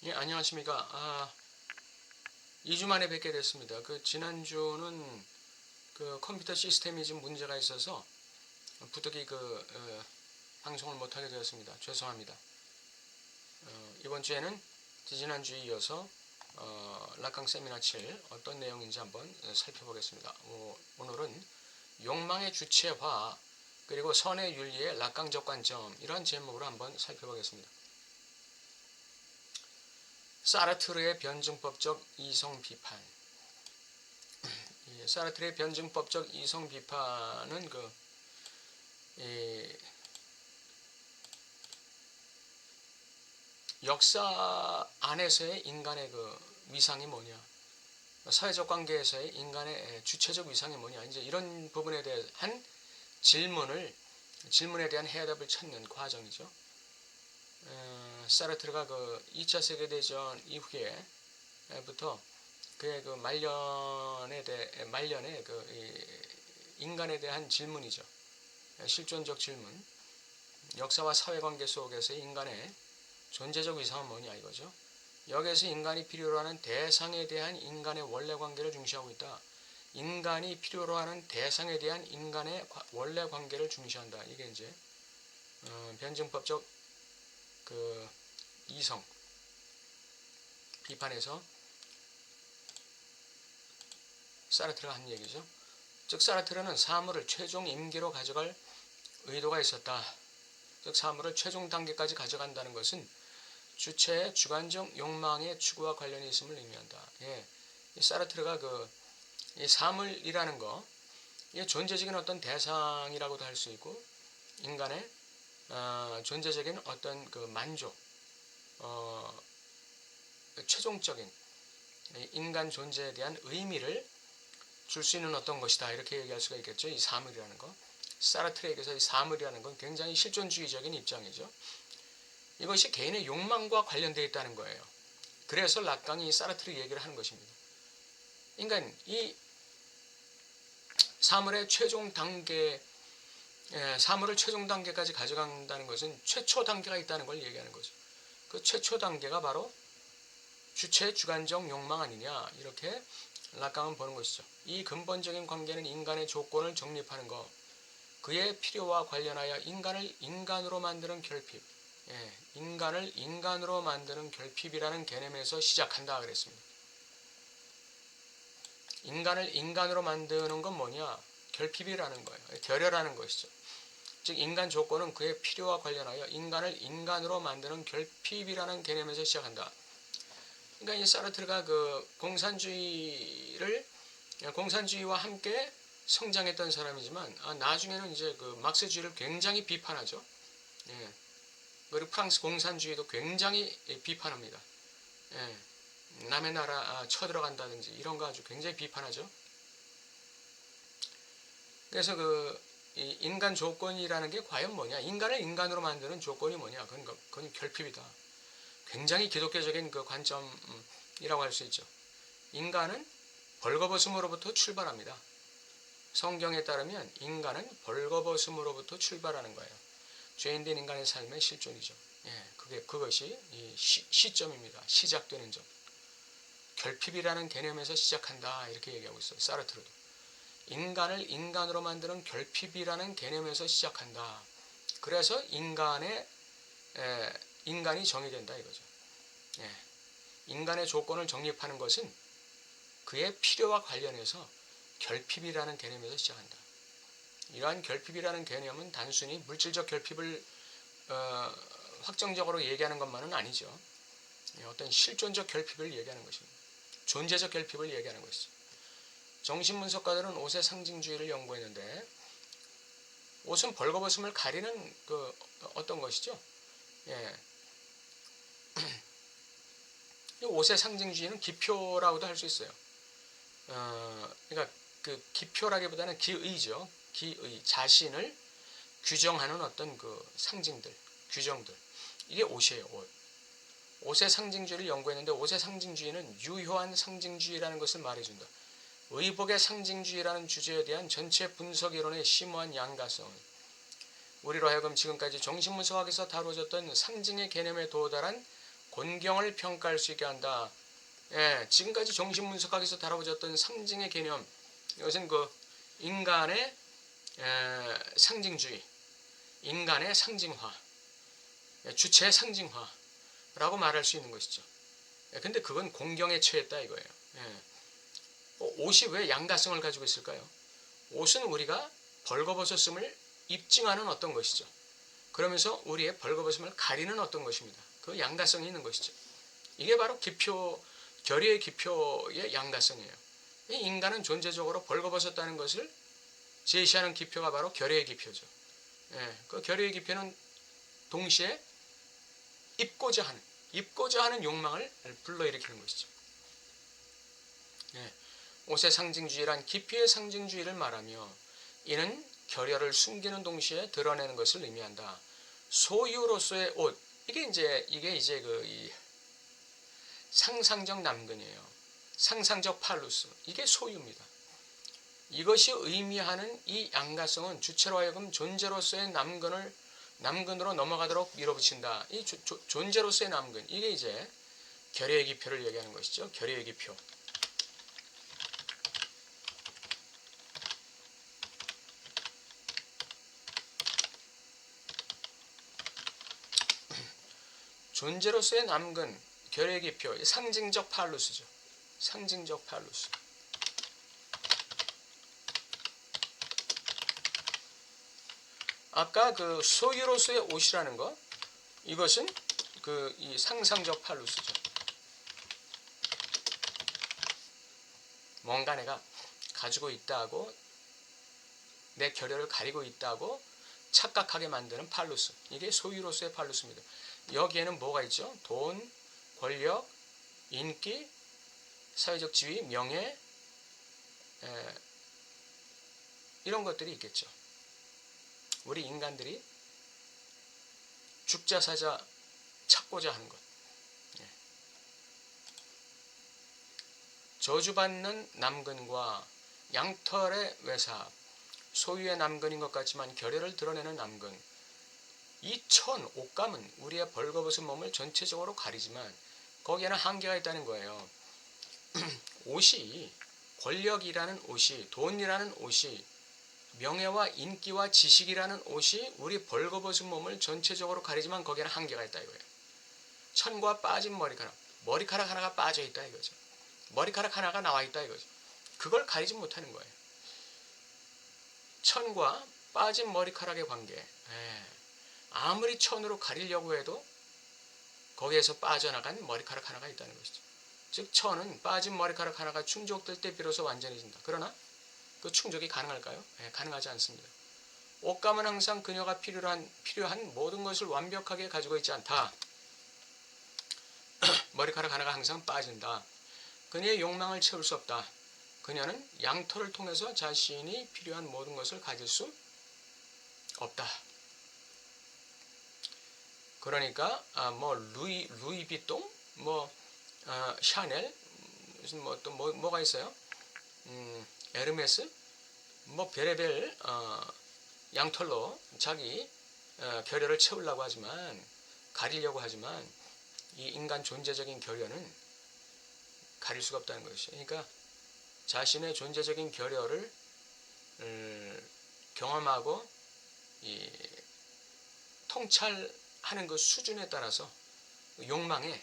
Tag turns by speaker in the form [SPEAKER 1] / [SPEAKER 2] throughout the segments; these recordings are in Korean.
[SPEAKER 1] 예, 안녕하십니까. 2주 만에 뵙게 됐습니다. 지난주는 컴퓨터 시스템이 좀 문제가 있어서 부득이 방송을 못하게 되었습니다. 죄송합니다. 이번 주에는 지난주에 이어서 락강 세미나 7 어떤 내용인지 한번 살펴보겠습니다. 오늘은 욕망의 주체화 그리고 선의 윤리의 락강적 관점 이런 제목으로 한번 살펴보겠습니다. 사르트르의 변증법적 이성 비판. 사르트르의 변증법적 이성 비판은 역사 안에서의 인간의 위상이 뭐냐, 사회적 관계에서의 인간의 주체적 위상이 뭐냐, 이제 이런 부분에 대한 질문에 대한 해답을 찾는 과정이죠. 사르트르가 2차 세계대전 이후에부터 그의 말년의 인간에 대한 질문이죠. 실존적 질문. 역사와 사회관계 속에서 인간의 존재적 위상은 뭐냐 이거죠. 여기에서 인간이 필요로 하는 대상에 대한 인간의 원래 관계를 중시하고 있다. 인간이 필요로 하는 대상에 대한 인간의 원래 관계를 중시한다. 이게 이제 변증법적 이성 비판에서 사르트르가 한 얘기죠. 즉 사르트르는 사물을 최종 임계로 가져갈 의도가 있었다. 즉 사물을 최종 단계까지 가져간다는 것은 주체의 주관적 욕망의 추구와 관련이 있음을 의미한다. 이 사르트르가 이 사물이라는 거, 이게 존재적인 어떤 대상이라고도 할 수 있고 인간의 존재적인 어떤 만족, 최종적인 인간 존재에 대한 의미를 줄 수 있는 어떤 것이다. 이렇게 얘기할 수가 있겠죠. 이 사물이라는 거. 사르트르에게서 이 사물이라는 건 굉장히 실존주의적인 입장이죠. 이것이 개인의 욕망과 관련되어 있다는 거예요. 그래서 락강이 사르트르 얘기를 하는 것입니다. 그러니까 이 사물의 최종 단계, 사물을 최종 단계까지 가져간다는 것은 최초 단계가 있다는 걸 얘기하는 거죠. 그 최초 단계가 바로 주체의 주관적 욕망 아니냐, 이렇게 락강은 보는 것이죠. 이 근본적인 관계는 인간의 조건을 정립하는 것, 그의 필요와 관련하여 인간을 인간으로 만드는 결핍, 인간을 인간으로 만드는 결핍이라는 개념에서 시작한다 그랬습니다. 인간을 인간으로 만드는 건 뭐냐? 결핍이라는 거예요. 결여라는 것이죠. 즉 인간 조건은 그의 필요와 관련하여 인간을 인간으로 만드는 결핍이라는 개념에서 시작한다. 그러니까 이 사르트르가 공산주의와 함께 성장했던 사람이지만 나중에는 이제 막스주의를 굉장히 비판하죠. 그리고 프랑스 공산주의도 굉장히 비판합니다. 남의 나라 쳐들어간다든지 이런 거 아주 굉장히 비판하죠. 그래서 이 인간 조건이라는 게 과연 뭐냐? 인간을 인간으로 만드는 조건이 뭐냐? 그건 결핍이다. 굉장히 기독교적인 관점이라고 할 수 있죠. 인간은 벌거벗음으로부터 출발합니다. 성경에 따르면 인간은 벌거벗음으로부터 출발하는 거예요. 죄인된 인간의 삶의 실존이죠. 그것이 시점입니다. 시작되는 점. 결핍이라는 개념에서 시작한다. 이렇게 얘기하고 있어요. 사르트르도. 인간을 인간으로 만드는 결핍이라는 개념에서 시작한다. 그래서 인간이 정의된다 이거죠. 인간의 조건을 정립하는 것은 그의 필요와 관련해서 결핍이라는 개념에서 시작한다. 이러한 결핍이라는 개념은 단순히 물질적 결핍을 확정적으로 얘기하는 것만은 아니죠. 어떤 실존적 결핍을 얘기하는 것입니다. 존재적 결핍을 얘기하는 것이죠. 정신분석가들은 옷의 상징주의를 연구했는데 옷은 벌거벗음을 가리는 어떤 것이죠. 이 옷의 상징주의는 기표라고도 할 수 있어요. 그러니까 기표라기보다는 기의죠. 기의, 자신을 규정하는 어떤 상징들, 규정들. 이게 옷이에요, 옷. 옷의 상징주의를 연구했는데 옷의 상징주의는 유효한 상징주의라는 것을 말해준다. 의복의 상징주의라는 주제에 대한 전체 분석 이론의 심오한 양가성, 우리로 하여금 지금까지 정신분석학에서 다뤄졌던 상징의 개념에 도달한 곤경을 평가할 수 있게 한다. 지금까지 정신분석학에서 다뤄졌던 상징의 개념, 이것은 그 인간의 상징주의, 인간의 상징화, 주체의 상징화라고 말할 수 있는 것이죠. 근데 그건 공경에 처했다 이거예요. 옷이 왜 양가성을 가지고 있을까요? 옷은 우리가 벌거벗었음을 입증하는 어떤 것이죠. 그러면서 우리의 벌거벗음을 가리는 어떤 것입니다. 그 양가성이 있는 것이죠. 이게 바로 결의의 기표의 양가성이에요. 인간은 존재적으로 벌거벗었다는 것을 제시하는 기표가 바로 결의의 기표죠. 그 결의의 기표는 동시에 입고자 하는 욕망을 불러일으키는 것이죠. 옷의 상징주의란 깊이의 상징주의를 말하며 이는 결여를 숨기는 동시에 드러내는 것을 의미한다. 소유로서의 옷, 이게 이제 이 상상적 남근이에요. 상상적 팔루스, 이게 소유입니다. 이것이 의미하는 이 양가성은 주체로 하여금 존재로서의 남근으로 넘어가도록 밀어붙인다. 이 존재로서의 남근, 이게 이제 결의의 기표를 얘기하는 것이죠. 결의의 기표. 존재로서의 남근, 결의의 기표, 상징적 팔루스죠. 상징적 팔루스. 아까 그 소유로서의 옷이라는 것, 이것은 이 상상적 팔루스죠. 뭔가 내가 가지고 있다고, 내 결여를 가리고 있다고 착각하게 만드는 팔루스, 이게 소유로서의 팔루스입니다. 여기에는 뭐가 있죠? 돈, 권력, 인기, 사회적 지위, 명예, 이런 것들이 있겠죠. 우리 인간들이 죽자 사자 찾고자 하는 것. 저주받는 남근과 양털의 외사, 소유의 남근인 것 같지만 결여를 드러내는 남근. 이 옷감은 우리의 벌거벗은 몸을 전체적으로 가리지만 거기에는 한계가 있다는 거예요. 옷이, 권력이라는 옷이, 돈이라는 옷이, 명예와 인기와 지식이라는 옷이 우리 벌거벗은 몸을 전체적으로 가리지만 거기에는 한계가 있다 이거예요. 천과 빠진 머리카락 하나가 빠져 있다 이거죠. 머리카락 하나가 나와 있다 이거죠. 그걸 가리지 못하는 거예요. 천과 빠진 머리카락의 관계. 아무리 천으로 가리려고 해도 거기에서 빠져나간 머리카락 하나가 있다는 것이죠. 즉 천은 빠진 머리카락 하나가 충족될 때 비로소 완전해진다. 그러나 그 충족이 가능할까요? 가능하지 않습니다. 옷감은 항상 그녀가 필요한 모든 것을 완벽하게 가지고 있지 않다. 머리카락 하나가 항상 빠진다. 그녀의 욕망을 채울 수 없다. 그녀는 양털을 통해서 자신이 필요한 모든 것을 가질 수 없다. 그러니까 루이비통, 샤넬, 무슨 또 뭐가 있어요? 에르메스, 별의별 양털로 자기 결여를 채우려고 하지만, 가리려고 하지만 이 인간 존재적인 결여는 가릴 수가 없다는 것이죠. 그러니까 자신의 존재적인 결여를 경험하고 통찰하는 그 수준에 따라서 욕망의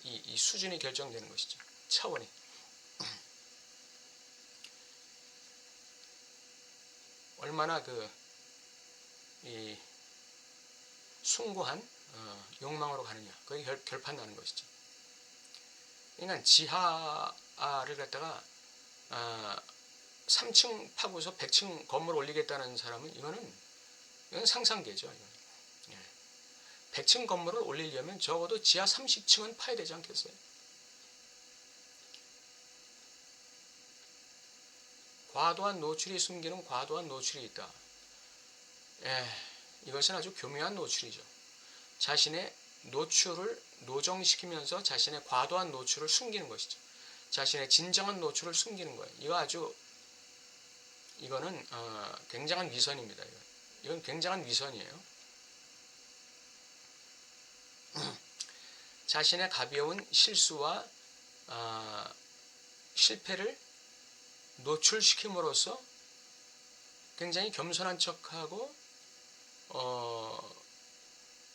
[SPEAKER 1] 이 수준이 결정되는 것이죠. 차원이. 얼마나 이 숭고한 욕망으로 가느냐. 그게 결판나는 것이죠. 그러니까 지하를 갖다가 3층 파고서 100층 건물 올리겠다는 사람은 이건 상상계죠. 100층 건물을 올리려면 적어도 지하 30층은 파야 되지 않겠어요? 과도한 노출이 숨기는 과도한 노출이 있다. 이것은 아주 교묘한 노출이죠. 자신의 노출을 노정시키면서 자신의 과도한 노출을 숨기는 것이죠. 자신의 진정한 노출을 숨기는 거예요. 이거는 굉장한 위선입니다. 이건 굉장한 위선이에요. 자신의 가벼운 실수와 실패를 노출시킴으로써 굉장히 겸손한 척하고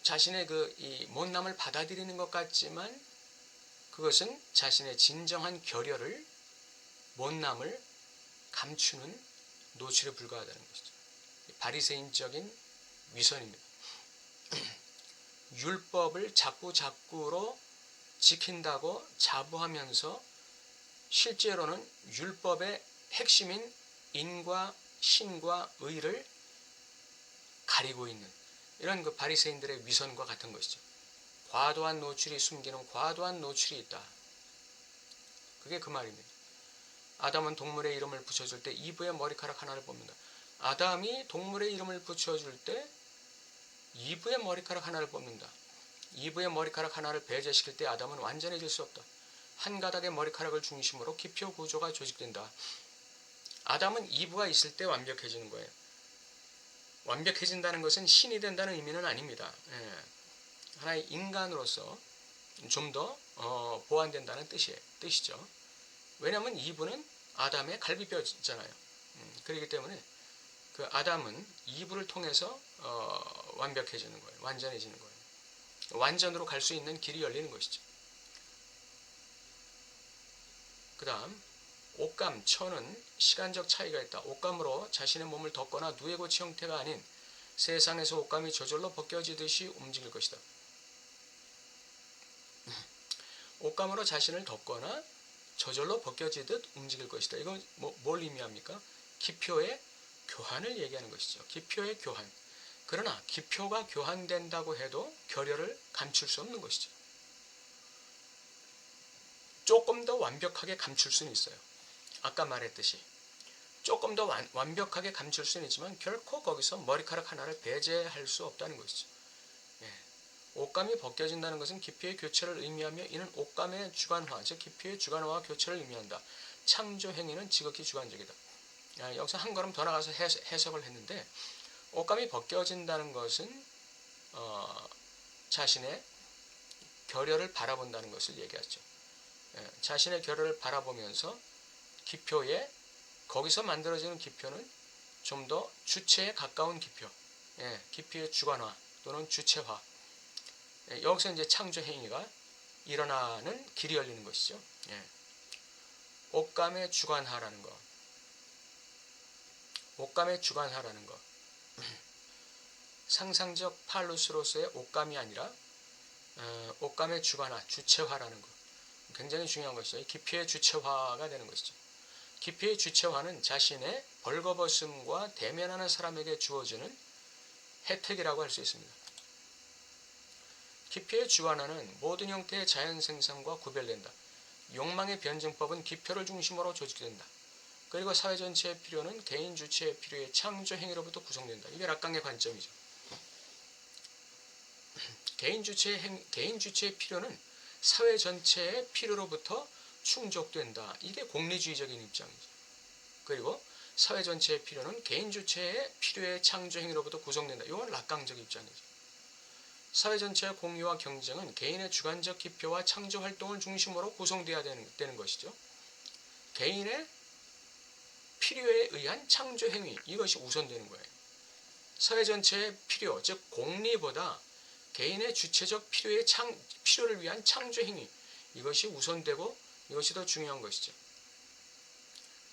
[SPEAKER 1] 자신의 이 못남을 받아들이는 것 같지만 그것은 자신의 진정한 결여를 못남을 감추는 노출에 불과하다는 것이죠. 바리새인적인 위선입니다. 율법을 자꾸로 지킨다고 자부하면서 실제로는 율법의 핵심인 인과 신과 의를 가리고 있는 이런 그 바리새인들의 위선과 같은 것이죠. 과도한 노출이 숨기는 과도한 노출이 있다. 그게 그 말입니다. 아담은 동물의 이름을 붙여줄 때 이브의 머리카락 하나를 뽑는다. 아담이 동물의 이름을 붙여줄 때 이브의 머리카락 하나를 뽑는다. 이브의 머리카락 하나를 배제시킬 때 아담은 완전해질 수 없다. 한 가닥의 머리카락을 중심으로 기표 구조가 조직된다. 아담은 이브가 있을 때 완벽해지는 거예요. 완벽해진다는 것은 신이 된다는 의미는 아닙니다. 하나의 인간으로서 좀 더 보완된다는 뜻이죠. 왜냐하면 이브는 아담의 갈비뼈잖아요. 그렇기 때문에 그 아담은 이브를 통해서 완벽해지는 거예요. 완전해지는 거예요. 완전으로 갈 수 있는 길이 열리는 것이죠. 그 다음 옷감, 처는 시간적 차이가 있다. 옷감으로 자신의 몸을 덮거나 누에고치 형태가 아닌 세상에서 옷감이 저절로 벗겨지듯이 움직일 것이다. 옷감으로 자신을 덮거나 저절로 벗겨지듯 움직일 것이다. 이건 뭘 의미합니까? 기표의 교환을 얘기하는 것이죠. 기표의 교환. 그러나 기표가 교환된다고 해도 결여를 감출 수 없는 것이죠. 조금 더 완벽하게 감출 수는 있어요. 아까 말했듯이 조금 더 완벽하게 감출 수는 있지만 결코 거기서 머리카락 하나를 배제할 수 없다는 것이죠. 옷감이 벗겨진다는 것은 기표의 교체를 의미하며 이는 옷감의 주관화, 즉 기표의 주관화와 교체를 의미한다. 창조 행위는 지극히 주관적이다. 여기서 한 걸음 더 나가서 해석을 했는데 옷감이 벗겨진다는 것은 자신의 결여를 바라본다는 것을 얘기하죠. 자신의 결여를 바라보면서 기표에 거기서 만들어지는 기표는 좀 더 주체에 가까운 기표, 기표의 주관화 또는 주체화. 여기서 이제 창조 행위가 일어나는 길이 열리는 것이죠. 옷감의 주관화라는 것. 옷감의 주관화라는 것. 상상적 팔루스로서의 옷감이 아니라 옷감의 주관화, 주체화라는 것. 굉장히 중요한 것이죠. 기표의 주체화가 되는 것이죠. 기표의 주체화는 자신의 벌거벗음과 대면하는 사람에게 주어지는 혜택이라고 할 수 있습니다. 기표의 주관화는 모든 형태의 자연생성과 구별된다. 욕망의 변증법은 기표를 중심으로 조직된다. 그리고 사회 전체의 필요는 개인 주체의 필요의 창조 행위로부터 구성된다. 이게 락강의 관점이죠. 개인 주체의 필요는 사회 전체의 필요로부터 충족된다. 이게 공리주의적인 입장이죠. 그리고 사회 전체의 필요는 개인 주체의 필요의 창조 행위로부터 구성된다. 이건 락강적 입장이죠. 사회 전체의 공유와 경쟁은 개인의 주관적 기표와 창조 활동을 중심으로 구성되어야 되는 것이죠. 개인의 필요에 의한 창조 행위, 이것이 우선되는 거예요. 사회 전체의 필요, 즉 공리보다 개인의 주체적 필요를 위한 창조 행위, 이것이 우선되고 이것이 더 중요한 것이죠.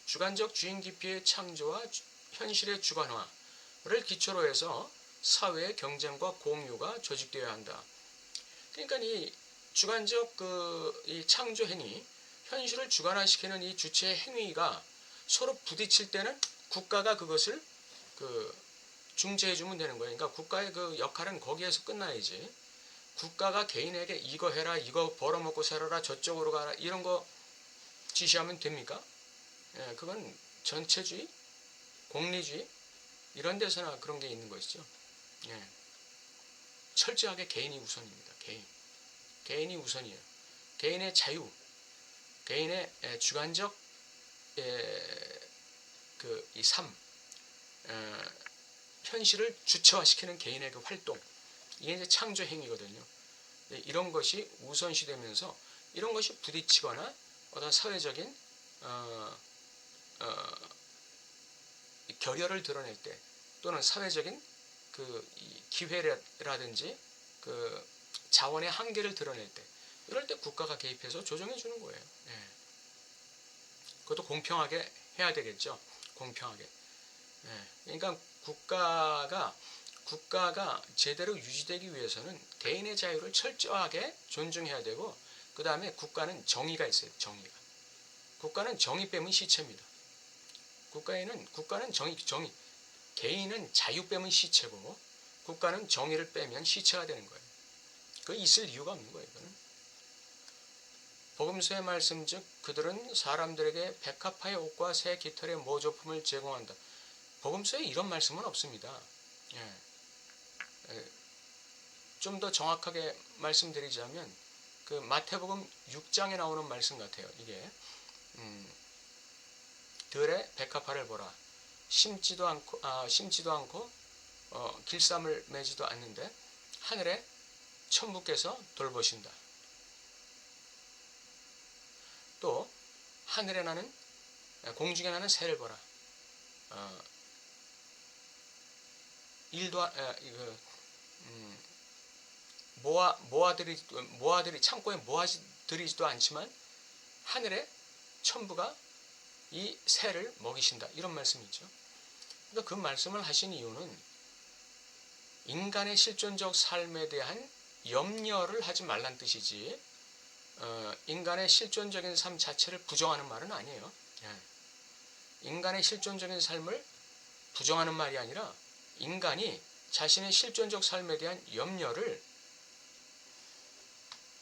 [SPEAKER 1] 주관적 주인 기피의 창조와 현실의 주관화를 기초로 해서 사회의 경쟁과 공유가 조직되어야 한다. 그러니까 이 주관적 이 창조 행위, 현실을 주관화시키는 이 주체 행위가 서로 부딪힐 때는 국가가 그것을 중재해주면 되는 거예요. 그러니까 국가의 그 역할은 거기에서 끝나야지. 국가가 개인에게 이거 해라, 이거 벌어먹고 살아라, 저쪽으로 가라, 이런 거 지시하면 됩니까? 그건 전체주의, 공리주의 이런 데서나 그런 게 있는 것이죠. 철저하게 개인이 우선입니다. 개인이 우선이에요. 개인의 자유, 개인의 주관적 이 삶, 현실을 주체화시키는 개인의 그 활동, 이게 이제 창조 행위거든요. 이런 것이 우선시되면서 이런 것이 부딪히거나 어떤 사회적인 결여를 드러낼 때 또는 사회적인 그 기회라든지 그 자원의 한계를 드러낼 때 이럴 때 국가가 개입해서 조정해 주는 거예요. 예. 그것도 공평하게 해야 되겠죠. 공평하게. 예. 그러니까 국가가 제대로 유지되기 위해서는 개인의 자유를 철저하게 존중해야 되고 그 다음에 국가는 정의가 있어요. 정의가. 국가는 정의 빼면 시체입니다. 국가는 정의. 개인은 자유 빼면 시체고 국가는 정의를 빼면 시체가 되는 거예요. 그 있을 이유가 없는 거예요. 이거는. 복음서의 말씀 즉 그들은 사람들에게 백합화의 옷과 새 깃털의 모조품을 제공한다. 복음서에 이런 말씀은 없습니다. 예. 좀 더 정확하게 말씀드리자면 그 마태복음 6장에 나오는 말씀 같아요. 이게 들에 백합화를 보라. 심지도 않고 길쌈을 매지도 않는데 하늘에 천부께서 돌보신다. 또 하늘에 나는 공중에 나는 새를 보라. 모아들이 창고에 모아들이지도 않지만 하늘에 천부가 이 새를 먹이신다. 이런 말씀이죠. 그러니까 그 말씀을 하신 이유는 인간의 실존적 삶에 대한 염려를 하지 말란 뜻이지 인간의 실존적인 삶 자체를 부정하는 말은 아니에요. 인간의 실존적인 삶을 부정하는 말이 아니라 인간이 자신의 실존적 삶에 대한 염려를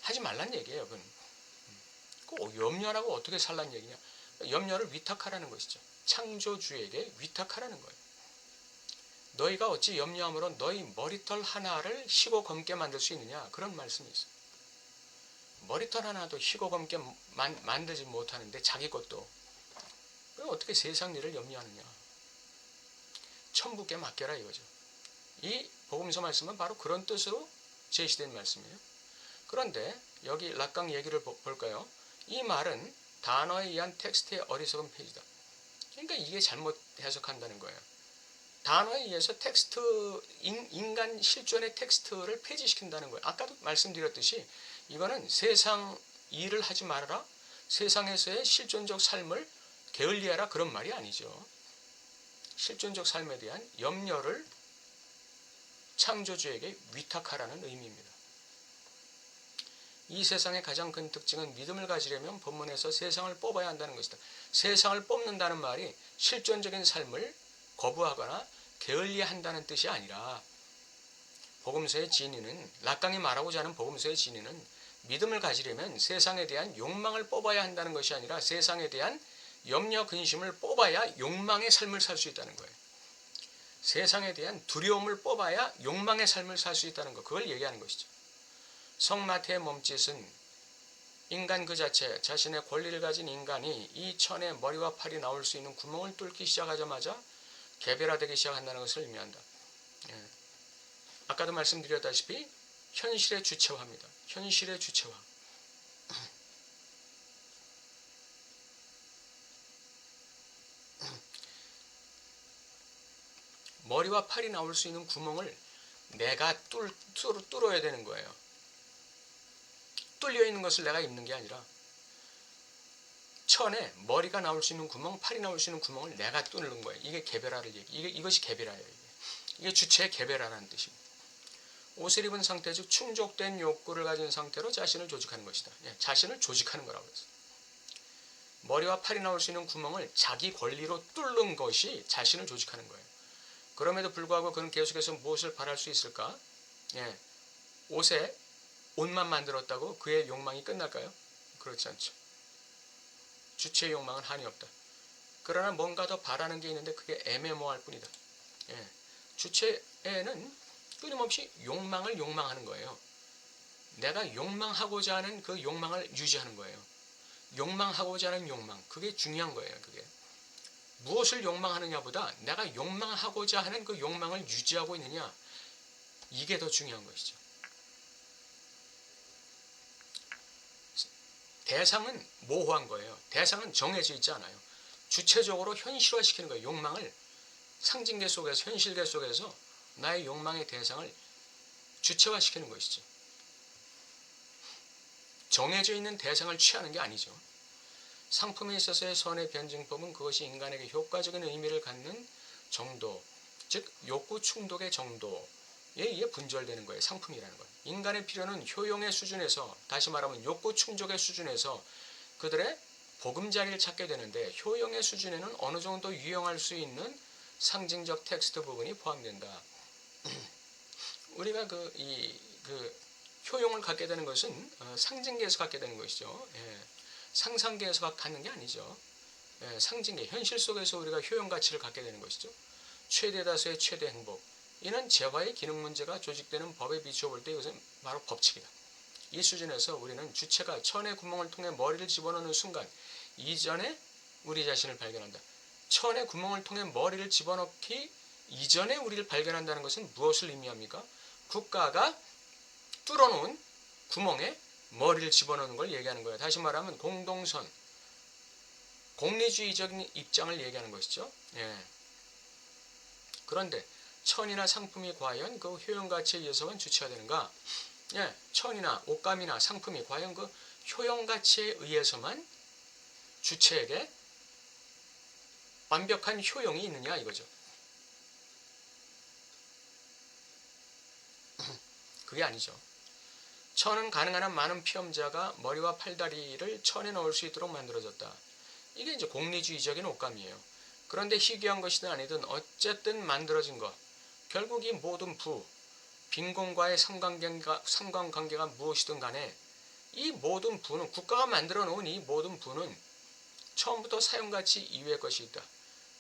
[SPEAKER 1] 하지 말란 얘기예요. 그 염려하고 어떻게 살란 얘기냐. 염려를 위탁하라는 것이죠. 창조주에게 위탁하라는 거예요. 너희가 어찌 염려함으로 너희 머리털 하나를 희고 검게 만들 수 있느냐. 그런 말씀이 있어요. 머리털 하나도 희고 검게 만들지 못하는데 자기 것도 어떻게 세상 일을 염려하느냐. 천부께 맡겨라 이거죠. 이 복음서 말씀은 바로 그런 뜻으로 제시된 말씀이에요. 그런데 여기 락강 얘기를 볼까요? 이 말은 단어에 의한 텍스트의 어리석은 폐지다. 그러니까 이게 잘못 해석한다는 거예요. 단어에 의해서 텍스트, 인간 실존의 텍스트를 폐지시킨다는 거예요. 아까도 말씀드렸듯이 이거는 세상 일을 하지 말아라, 세상에서의 실존적 삶을 게을리하라 그런 말이 아니죠. 실존적 삶에 대한 염려를 창조주에게 위탁하라는 의미입니다. 이 세상의 가장 큰 특징은 믿음을 가지려면 본문에서 세상을 뽑아야 한다는 것이다. 세상을 뽑는다는 말이 실존적인 삶을 거부하거나 게을리한다는 뜻이 아니라 복음서의 진리는 락강이 말하고자 하는 복음서의 진리는 믿음을 가지려면 세상에 대한 욕망을 뽑아야 한다는 것이 아니라 세상에 대한 염려 근심을 뽑아야 욕망의 삶을 살 수 있다는 거예요. 세상에 대한 두려움을 뽑아야 욕망의 삶을 살 수 있다는 것, 그걸 얘기하는 것이죠. 성마태의 몸짓은 인간 그 자체, 자신의 권리를 가진 인간이 이 천의 머리와 팔이 나올 수 있는 구멍을 뚫기 시작하자마자 개별화되기 시작한다는 것을 의미한다. 아까도 말씀드렸다시피 현실의 주체화입니다. 현실의 주체화. 머리와 팔이 나올 수 있는 구멍을 내가 뚫어야 되는 거예요. 뚫려 있는 것을 내가 입는 게 아니라 천에 머리가 나올 수 있는 구멍, 팔이 나올 수 있는 구멍을 내가 뚫는 거예요. 이게 개별화를 이것이 개별화예요. 이게 주체의 개별화라는 뜻입니다. 옷을 입은 상태 즉 충족된 욕구를 가진 상태로 자신을 조직하는 것이다. 자신을 조직하는 거라고 했어요. 머리와 팔이 나올 수 있는 구멍을 자기 권리로 뚫는 것이 자신을 조직하는 거예요. 그럼에도 불구하고 그는 계속해서 무엇을 바랄 수 있을까? 옷만 만들었다고 그의 욕망이 끝날까요? 그렇지 않죠. 주체의 욕망은 한이 없다. 그러나 뭔가 더 바라는 게 있는데 그게 애매모호할 뿐이다. 주체에는 끊임없이 욕망을 욕망하는 거예요. 내가 욕망하고자 하는 그 욕망을 유지하는 거예요. 욕망하고자 하는 욕망, 그게 중요한 거예요. 그게 무엇을 욕망하느냐보다 내가 욕망하고자 하는 그 욕망을 유지하고 있느냐, 이게 더 중요한 것이죠. 대상은 모호한 거예요. 대상은 정해져 있지 않아요. 주체적으로 현실화시키는 거예요. 욕망을 상징계 속에서, 현실계 속에서 나의 욕망의 대상을 주체화시키는 것이죠. 정해져 있는 대상을 취하는 게 아니죠. 상품에 있어서의 선의 변증법은 그것이 인간에게 효과적인 의미를 갖는 정도, 즉 욕구 충족의 정도에 의해 분절되는 거예요. 상품이라는 건. 인간의 필요는 효용의 수준에서, 다시 말하면 욕구 충족의 수준에서 그들의 보금자리를 찾게 되는데, 효용의 수준에는 어느 정도 유용할 수 있는 상징적 텍스트 부분이 포함된다. 우리가 효용을 갖게 되는 것은 상징계에서 갖게 되는 것이죠. 예. 상상계에서 갖는 게 아니죠. 예. 상징계, 현실 속에서 우리가 효용 가치를 갖게 되는 것이죠. 최대 다수의 최대 행복. 이는 재화의 기능 문제가 조직되는 법에 비추어 볼 때 이것은 바로 법칙이다. 이 수준에서 우리는 주체가 천의 구멍을 통해 머리를 집어넣는 순간 이전에 우리 자신을 발견한다. 천의 구멍을 통해 머리를 집어넣기 이전에 우리를 발견한다는 것은 무엇을 의미합니까? 국가가 뚫어놓은 구멍에 머리를 집어넣는 걸 얘기하는 거예요. 다시 말하면 공동선, 공리주의적인 입장을 얘기하는 것이죠. 예. 그런데 천이나 상품이 과연 그 효용가치에 의해서만 주체가 되는가? 예, 천이나 옷감이나 상품이 과연 그 효용가치에 의해서만 주체에게 완벽한 효용이 있느냐 이거죠. 그게 아니죠. 천은 가능한 한 많은 피험자가 머리와 팔다리를 천에 넣을 수 있도록 만들어졌다. 이게 이제 공리주의적인 옷감이에요. 그런데 희귀한 것이든 아니든 어쨌든 만들어진 것, 결국 이 모든 빈곤과의 상관관계가 무엇이든 간에 이 모든 부는, 국가가 만들어 놓은 이 모든 부는 처음부터 사용가치 이외의 것이 있다.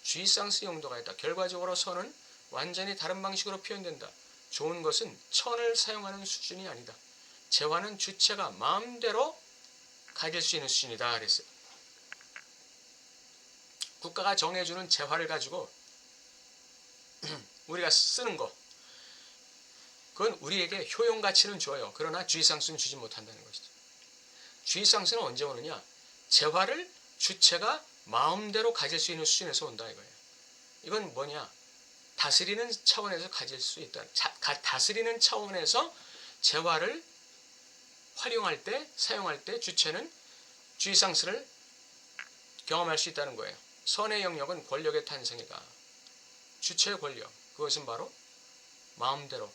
[SPEAKER 1] 쥐상스 용도가 있다. 결과적으로 선은 완전히 다른 방식으로 표현된다. 좋은 것은 천을 사용하는 수준이 아니다. 재화는 주체가 마음대로 가질 수 있는 수준이다 그랬어요. 국가가 정해주는 재화를 가지고 우리가 쓰는 거, 그건 우리에게 효용 가치는 줘요. 그러나 주의상수는 주지 못한다는 것이죠. 주의상수는 언제 오느냐? 재화를 주체가 마음대로 가질 수 있는 수준에서 온다 이거예요. 이건 뭐냐? 다스리는 차원에서 가질 수 있다. 다스리는 차원에서 재화를 활용할 때, 사용할 때 주체는 주의상수를 경험할 수 있다는 거예요. 선의 영역은 권력의 탄생이다. 주체의 권력, 그것은 바로 마음대로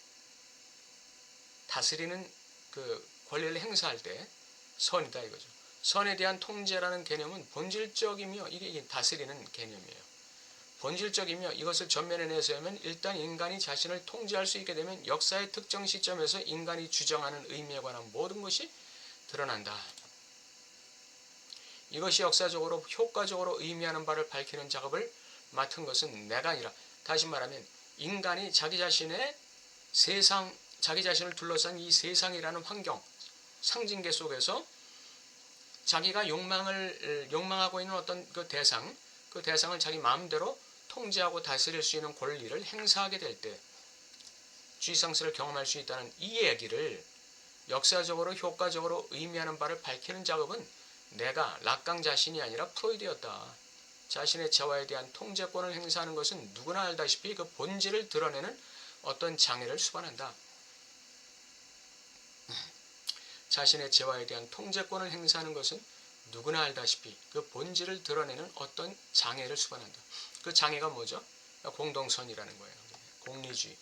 [SPEAKER 1] 다스리는 그 권리를 행사할 때 선이다 이거죠. 선에 대한 통제라는 개념은 본질적이며 이게 다스리는 개념이에요. 본질적이며 이것을 전면에 내세우면 일단 인간이 자신을 통제할 수 있게 되면 역사의 특정 시점에서 인간이 주장하는 의미에 관한 모든 것이 드러난다. 이것이 역사적으로 효과적으로 의미하는 바를 밝히는 작업을 맡은 것은 내가 아니라, 다시 말하면 인간이 자기 자신의 세상, 자기 자신을 둘러싼 이 세상이라는 환경, 상징계 속에서 자기가 욕망하고 있는 어떤 그 대상을 자기 마음대로 통제하고 다스릴 수 있는 권리를 행사하게 될 때 쥐상스를 경험할 수 있다는 이 얘기를 역사적으로 효과적으로 의미하는 바를 밝히는 작업은 내가 락강 자신이 아니라 프로이드였다. 자신의 재화에 대한 통제권을 행사하는 것은 누구나 알다시피 그 본질을 드러내는 어떤 장애를 수반한다. 자신의 재화에 대한 통제권을 행사하는 것은 누구나 알다시피 그 본질을 드러내는 어떤 장애를 수반한다. 그 장애가 뭐죠? 공동선이라는 거예요. 공리주의.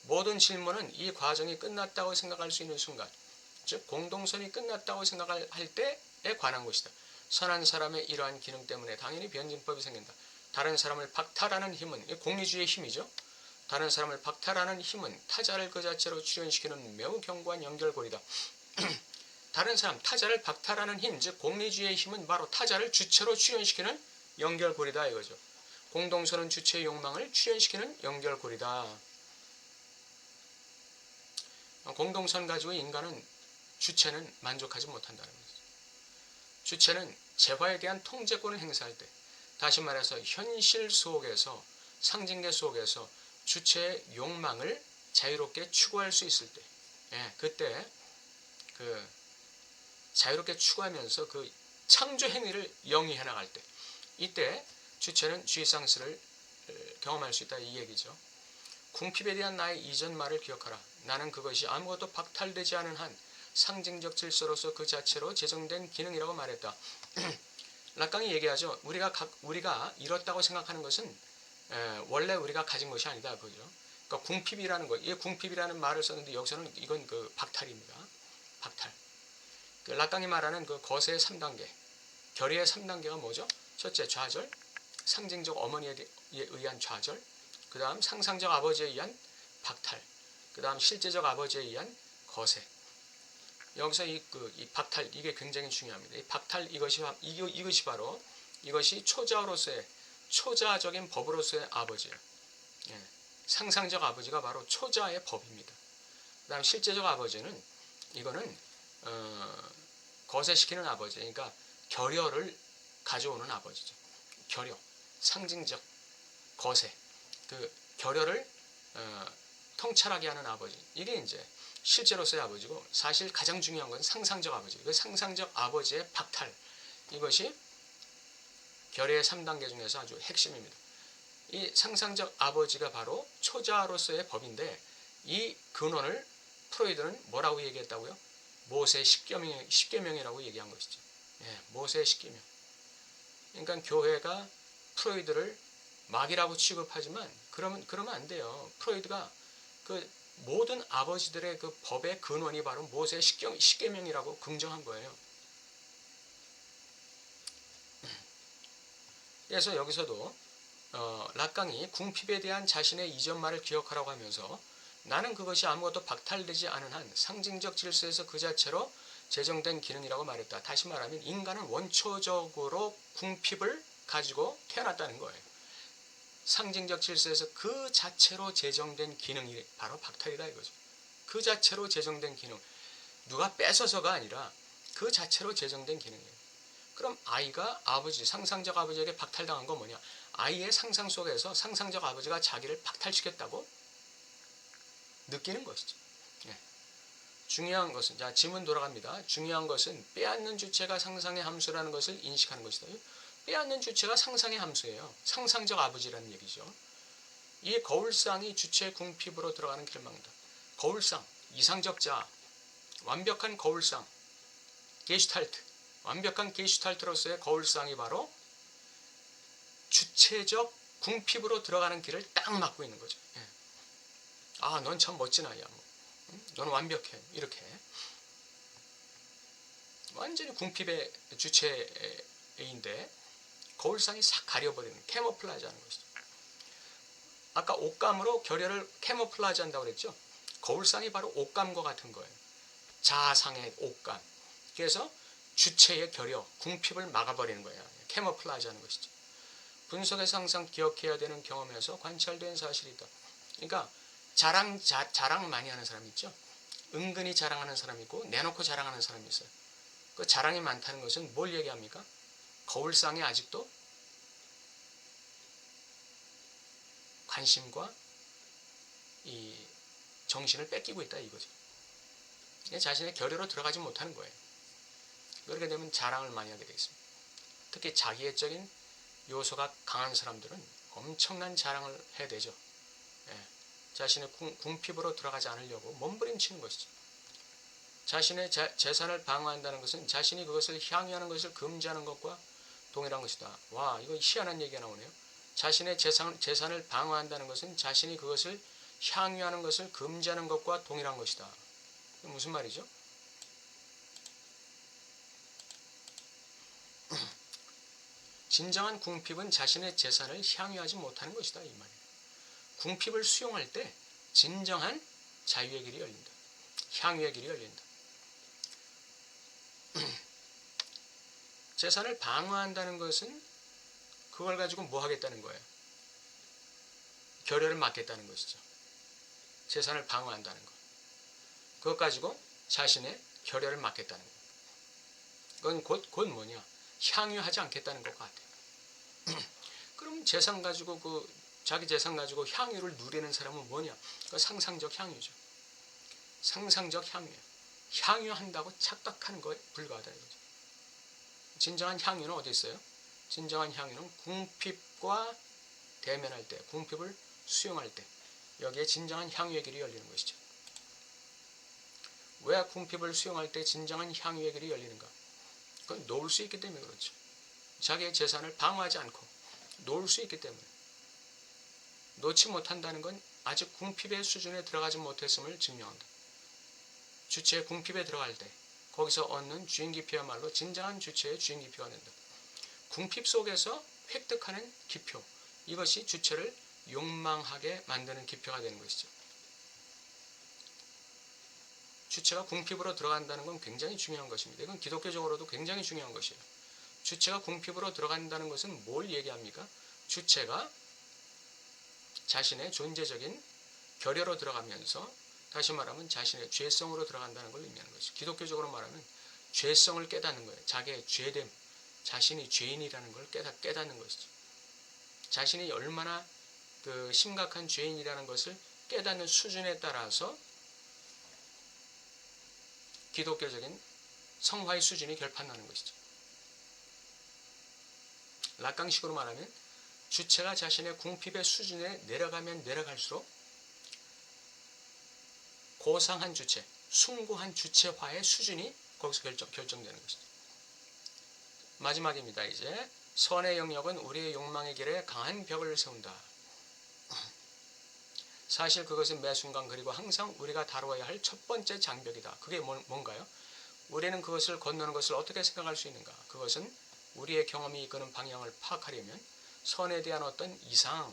[SPEAKER 1] 모든 질문은 이 과정이 끝났다고 생각할 수 있는 순간, 즉 공동선이 끝났다고 생각할 때에 관한 것이다. 선한 사람의 이러한 기능 때문에 당연히 변증법이 생긴다. 다른 사람을 박탈하는 힘은 공리주의의 힘이죠. 다른 사람을 박탈하는 힘은 타자를 그 자체로 출현시키는 매우 견고한 연결고리다. 다른 사람, 타자를 박탈하는 힘, 즉 공리주의의 힘은 바로 타자를 주체로 출현시키는 연결고리다 이거죠. 공동선은 주체의 욕망을 출현시키는 연결고리다. 공동선 가지고 인간은 주체는 만족하지 못한다는 거죠. 주체는 재화에 대한 통제권을 행사할 때, 다시 말해서 현실 속에서, 상징계 속에서 주체의 욕망을 자유롭게 추구할 수 있을 때, 그때 자유롭게 추구하면서 그 창조 행위를 영위해 나갈 때, 이때 주체는 주의상실을 경험할 수 있다, 이 얘기죠. 궁핍에 대한 나의 이전 말을 기억하라. 나는 그것이 아무것도 박탈되지 않은 한 상징적 질서로서 그 자체로 제정된 기능이라고 말했다. 락강이 얘기하죠. 우리가 이렇다고 생각하는 것은 원래 우리가 가진 것이 아니다, 그죠? 그러니까 궁핍이라는 것, 이 궁핍이라는 말을 썼는데 여기서는 이건 그 박탈입니다. 박탈. 그 락강이 말하는 그 거세의 3단계, 결의의 3단계가 뭐죠? 첫째, 좌절, 상징적 어머니에 의한 좌절, 그 다음 상상적 아버지에 의한 박탈, 그 다음 실제적 아버지에 의한 거세. 여기서 이 박탈, 이게 굉장히 중요합니다. 이 박탈, 이것이 바로, 이것이 초자로서의, 초자적인 법으로서의 아버지예요. 예. 상상적 아버지가 바로 초자의 법입니다. 그 다음 실제적 아버지는, 이거는 거세시키는 아버지, 그러니까 결여를 가져오는 아버지죠. 결여, 상징적 거세, 그 결여를 통찰하게 하는 아버지. 이게 이제 실제로서의 아버지고, 사실 가장 중요한 건 상상적 아버지. 그 상상적 아버지의 박탈, 이것이 결의의 3단계 중에서 아주 핵심입니다. 이 상상적 아버지가 바로 초자로서의 법인데, 이 근원을 프로이드는 뭐라고 얘기했다고요? 모세 10계명이라고 얘기한 것이죠. 예, 모세 10계명. 그러니까 교회가 프로이드를 마귀라고 취급하지만 그러면 안 돼요. 프로이드가 그 모든 아버지들의 그 법의 근원이 바로 모세 10계명이라고 긍정한 거예요. 그래서 여기서도 락강이 궁핍에 대한 자신의 이전 말을 기억하라고 하면서, 나는 그것이 아무것도 박탈되지 않은 한 상징적 질서에서 그 자체로 제정된 기능이라고 말했다. 다시 말하면 인간은 원초적으로 궁핍을 가지고 태어났다는 거예요. 상징적 질서에서 그 자체로 제정된 기능이 바로 박탈이다, 이거죠. 그 자체로 제정된 기능, 누가 뺏어서가 아니라 그 자체로 제정된 기능이에요. 그럼 아이가 상상적 아버지에게 박탈당한 건 뭐냐? 아이의 상상 속에서 상상적 아버지가 자기를 박탈시켰다고 느끼는 것이죠. 예. 중요한 것은, 자, 지문 돌아갑니다. 중요한 것은 빼앗는 주체가 상상의 함수라는 것을 인식하는 것이다. 빼앗는 주체가 상상의 함수예요. 상상적 아버지라는 얘기죠. 이 거울상이 주체 궁핍으로 들어가는 길을 막는다. 거울상, 이상적 자아, 완벽한 거울상, 게슈탈트, 완벽한 게슈탈트로서의 거울상이 바로 주체적 궁핍으로 들어가는 길을 딱 막고 있는 거죠. 예. 아, 넌 참 멋진 아이야. 넌 완벽해. 이렇게 완전히 궁핍의 주체인데 거울상이 싹 가려버리는, 캐모플라지 하는 것이죠. 아까 옷감으로 결여를 캐모플라지 한다고 그랬죠. 거울상이 바로 옷감과 같은 거예요. 자아상의 옷감. 그래서 주체의 결여, 궁핍을 막아버리는 거예요. 캐모플라지 하는 것이죠. 분석에서 항상 기억해야 되는 경험에서 관찰된 사실이다. 그러니까 자랑 많이 하는 사람이 있죠. 은근히 자랑하는 사람이 있고 내놓고 자랑하는 사람이 있어요. 그 자랑이 많다는 것은 뭘 얘기합니까? 거울상에 아직도 관심과 이 정신을 뺏기고 있다, 이거죠. 자신의 결여로 들어가지 못하는 거예요. 그렇게 되면 자랑을 많이 하게 되어 있습니다. 특히 자기애적인 요소가 강한 사람들은 엄청난 자랑을 해야 되죠. 예. 자신의 궁핍으로 들어가지 않으려고 몸부림치는 것이죠. 자신의 재산을 방어한다는 것은 자신이 그것을 향유하는 것을 금지하는 것과 동일한 것이다. 와, 이거 희한한 얘기가 나오네요. 자신의 재산을 방어한다는 것은 자신이 그것을 향유하는 것을 금지하는 것과 동일한 것이다. 무슨 말이죠? 진정한 궁핍은 자신의 재산을 향유하지 못하는 것이다, 이 말이에요. 궁핍을 수용할 때 진정한 자유의 길이 열린다. 향유의 길이 열린다. 재산을 방어한다는 것은 그걸 가지고 뭐 하겠다는 거예요? 결여를 막겠다는 것이죠. 재산을 방어한다는 것. 그것 가지고 자신의 결여를 막겠다는 것. 그건 곧 뭐냐? 향유하지 않겠다는 것 같아요. 그럼 재산 가지고 자기 재산 가지고 향유를 누리는 사람은 뭐냐? 그 상상적 향유죠. 상상적 향유예요. 향유한다고 착각하는 거에 불과하다 이거죠. 진정한 향유는 어디 있어요? 진정한 향유는 궁핍과 대면할 때, 궁핍을 수용할 때, 여기에 진정한 향유의 길이 열리는 것이죠. 왜 궁핍을 수용할 때 진정한 향유의 길이 열리는가? 그건 놓을 수 있기 때문에 그렇죠. 자기의 재산을 방어하지 않고 놓을 수 있기 때문에. 놓지 못한다는 건 아직 궁핍의 수준에 들어가지 못했음을 증명한다. 주체의 궁핍에 들어갈 때 거기서 얻는 주인기표야말로 진정한 주체의 주인기표가 된다. 궁핍 속에서 획득하는 기표, 이것이 주체를 욕망하게 만드는 기표가 되는 것이죠. 주체가 궁핍으로 들어간다는 건 굉장히 중요한 것입니다. 이건 기독교적으로도 굉장히 중요한 것이에요. 주체가 궁핍으로 들어간다는 것은 뭘 얘기합니까? 주체가 자신의 존재적인 결여로 들어가면서, 다시 말하면 자신의 죄성으로 들어간다는 걸 의미하는 것이죠. 기독교적으로 말하면 죄성을 깨닫는 거예요. 자기의 죄됨, 자신이 죄인이라는 걸 깨닫는 것이죠. 자신이 얼마나 심각한 죄인이라는 것을 깨닫는 수준에 따라서 기독교적인 성화의 수준이 결판나는 것이죠. 락강식으로 말하면 주체가 자신의 궁핍의 수준에 내려가면 내려갈수록 고상한 주체, 숭고한 주체화의 수준이 거기서 결정되는 것이죠. 마지막입니다. 이제 선의 영역은 우리의 욕망의 길에 강한 벽을 세운다. 사실 그것은 매 순간 그리고 항상 우리가 다루어야 할 첫 번째 장벽이다. 그게 뭔가요? 우리는 그것을 건너는 것을 어떻게 생각할 수 있는가? 그것은 우리의 경험이 이끄는 방향을 파악하려면 선에 대한 어떤 이상에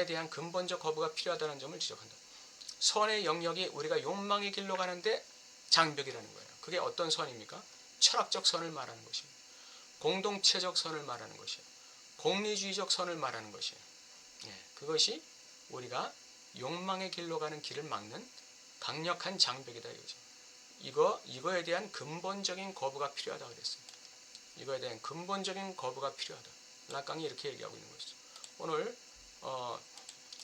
[SPEAKER 1] 대한 근본적 거부가 필요하다는 점을 지적한다. 선의 영역이 우리가 욕망의 길로 가는데 장벽이라는 거예요. 그게 어떤 선입니까? 철학적 선을 말하는 것입니다. 공동체적 선을 말하는 것이에요. 공리주의적 선을 말하는 것이에요. 그것이 우리가 욕망의 길로 가는 길을 막는 강력한 장벽이다 이거죠. 이거에 대한 근본적인 거부가 필요하다 그랬어요. 이거에 대한 근본적인 거부가 필요하다. 락강이 이렇게 얘기하고 있는 것이죠. 오늘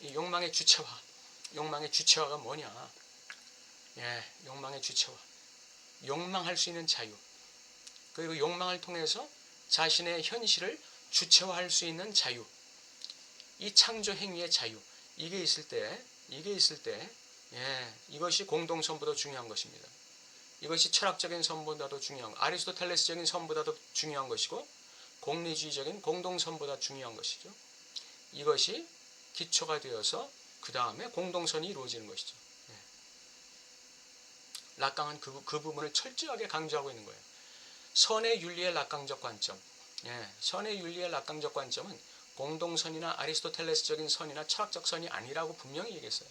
[SPEAKER 1] 이 욕망의 주체화가 뭐냐? 욕망의 주체화. 욕망할 수 있는 자유. 그리고 욕망을 통해서 자신의 현실을 주체화할 수 있는 자유. 이 창조 행위의 자유. 이게 있을 때, 이것이 공동선보다 중요한 것입니다. 이것이 철학적인 선보다도 중요한, 아리스토텔레스적인 선보다도 중요한 것이고, 공리주의적인 공동선보다 중요한 것이죠. 이것이 기초가 되어서 그 다음에 공동선이 이루어지는 것이죠. 락강은 그 부분을 철저하게 강조하고 있는 거예요. 선의 윤리의 락강적 관점. 선의 윤리의 락강적 관점은 공동선이나 아리스토텔레스적인 선이나 철학적 선이 아니라고 분명히 얘기했어요.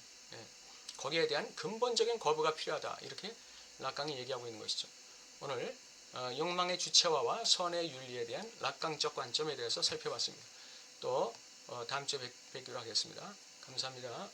[SPEAKER 1] 거기에 대한 근본적인 거부가 필요하다. 이렇게 락강이 얘기하고 있는 것이죠. 오늘 욕망의 주체화와 선의 윤리에 대한 락강적 관점에 대해서 살펴봤습니다. 또 다음 주에 뵙기로 하겠습니다. 감사합니다.